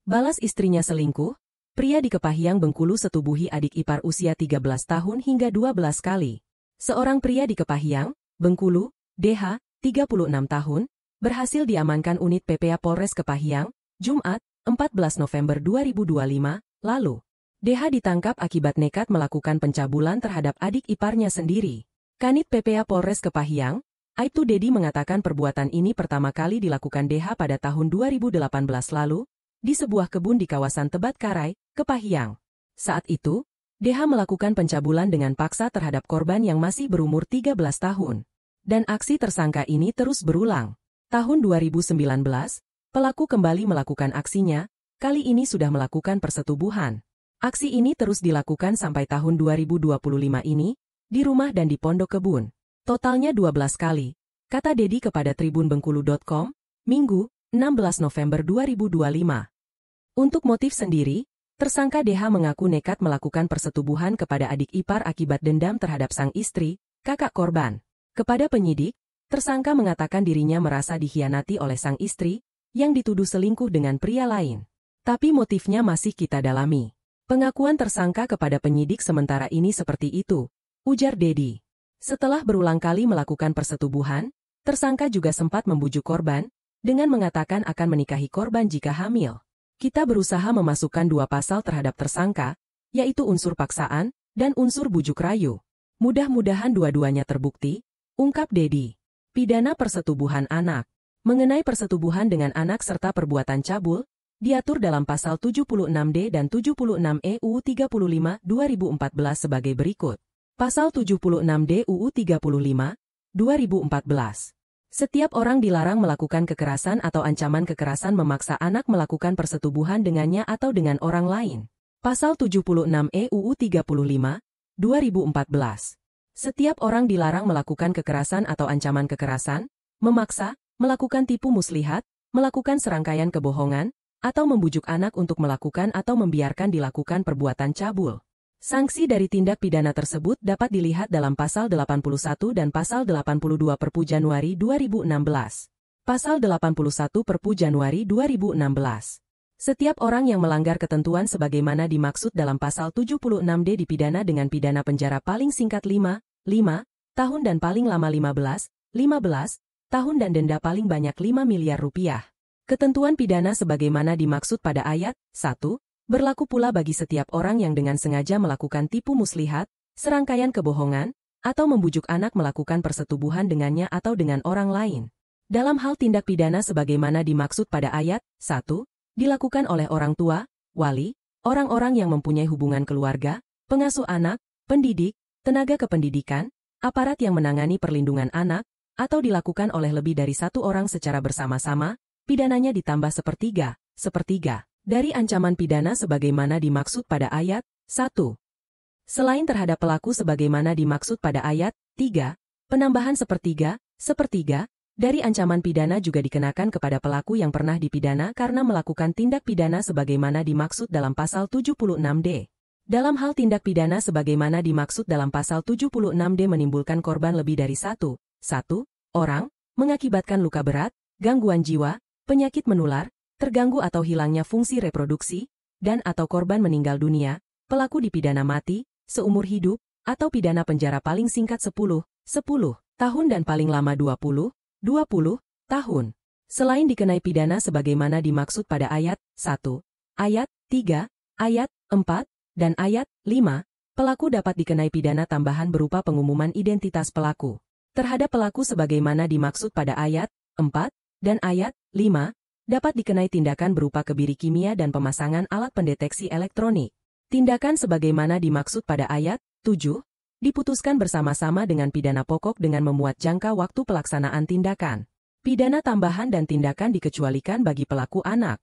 Balas istrinya selingkuh, pria di Kepahyang Bengkulu setubuhi adik ipar usia 13 tahun hingga 12 kali. Seorang pria di Kepahyang, Bengkulu, DH, 36 tahun, berhasil diamankan unit PPA Polres Kepahyang, Jumat, 14 November 2025, lalu. DH ditangkap akibat nekat melakukan pencabulan terhadap adik iparnya sendiri. Kanit PPA Polres Kepahyang, Aibtu Dedi mengatakan perbuatan ini pertama kali dilakukan DH pada tahun 2018 lalu, di sebuah kebun di kawasan Tebat Karai, Kepahyang. Saat itu, DH melakukan pencabulan dengan paksa terhadap korban yang masih berumur 13 tahun. Dan aksi tersangka ini terus berulang. Tahun 2019, pelaku kembali melakukan aksinya, kali ini sudah melakukan persetubuhan. Aksi ini terus dilakukan sampai tahun 2025 ini, di rumah dan di pondok kebun. Totalnya 12 kali, kata Dedi kepada tribunbengkulu.com, Minggu, 16 November 2025. Untuk motif sendiri, tersangka DH mengaku nekat melakukan persetubuhan kepada adik ipar akibat dendam terhadap sang istri, kakak korban. Kepada penyidik, tersangka mengatakan dirinya merasa dikhianati oleh sang istri, yang dituduh selingkuh dengan pria lain. Tapi motifnya masih kita dalami. Pengakuan tersangka kepada penyidik sementara ini seperti itu, ujar Dedi. Setelah berulang kali melakukan persetubuhan, tersangka juga sempat membujuk korban, dengan mengatakan akan menikahi korban jika hamil. Kita berusaha memasukkan dua pasal terhadap tersangka, yaitu unsur paksaan, dan unsur bujuk rayu. Mudah-mudahan dua-duanya terbukti, ungkap Dedi. Pidana persetubuhan anak. Mengenai persetubuhan dengan anak serta perbuatan cabul, diatur dalam pasal 76D dan 76E UU 35 2014 sebagai berikut. Pasal 76D UU 35, 2014. Setiap orang dilarang melakukan kekerasan atau ancaman kekerasan memaksa anak melakukan persetubuhan dengannya atau dengan orang lain. Pasal 76E UU 35, 2014. Setiap orang dilarang melakukan kekerasan atau ancaman kekerasan, memaksa, melakukan tipu muslihat, melakukan serangkaian kebohongan, atau membujuk anak untuk melakukan atau membiarkan dilakukan perbuatan cabul. Sanksi dari tindak pidana tersebut dapat dilihat dalam Pasal 81 dan Pasal 82 Perpu Januari 2016. Pasal 81 Perpu Januari 2016. Setiap orang yang melanggar ketentuan sebagaimana dimaksud dalam Pasal 76D dipidana dengan pidana penjara paling singkat 5 tahun dan paling lama 15 tahun dan denda paling banyak 5 miliar rupiah. Ketentuan pidana sebagaimana dimaksud pada ayat 1, berlaku pula bagi setiap orang yang dengan sengaja melakukan tipu muslihat, serangkaian kebohongan, atau membujuk anak melakukan persetubuhan dengannya atau dengan orang lain. Dalam hal tindak pidana sebagaimana dimaksud pada ayat 1, dilakukan oleh orang tua, wali, orang-orang yang mempunyai hubungan keluarga, pengasuh anak, pendidik, tenaga kependidikan, aparat yang menangani perlindungan anak, atau dilakukan oleh lebih dari satu orang secara bersama-sama, pidananya ditambah sepertiga dari ancaman pidana sebagaimana dimaksud pada ayat 1. Selain terhadap pelaku sebagaimana dimaksud pada ayat 3, penambahan sepertiga dari ancaman pidana juga dikenakan kepada pelaku yang pernah dipidana karena melakukan tindak pidana sebagaimana dimaksud dalam Pasal 76D. Dalam hal tindak pidana sebagaimana dimaksud dalam Pasal 76D menimbulkan korban lebih dari satu orang, mengakibatkan luka berat, gangguan jiwa, penyakit menular, terganggu atau hilangnya fungsi reproduksi, dan atau korban meninggal dunia, pelaku dipidana mati, seumur hidup, atau pidana penjara paling singkat 10 tahun dan paling lama 20 tahun. Selain dikenai pidana sebagaimana dimaksud pada ayat 1, ayat 3, ayat 4, dan ayat 5, pelaku dapat dikenai pidana tambahan berupa pengumuman identitas pelaku. Terhadap pelaku sebagaimana dimaksud pada ayat 4 dan ayat 5, dapat dikenai tindakan berupa kebiri kimia dan pemasangan alat pendeteksi elektronik. Tindakan sebagaimana dimaksud pada ayat 7, diputuskan bersama-sama dengan pidana pokok dengan memuat jangka waktu pelaksanaan tindakan. Pidana tambahan dan tindakan dikecualikan bagi pelaku anak.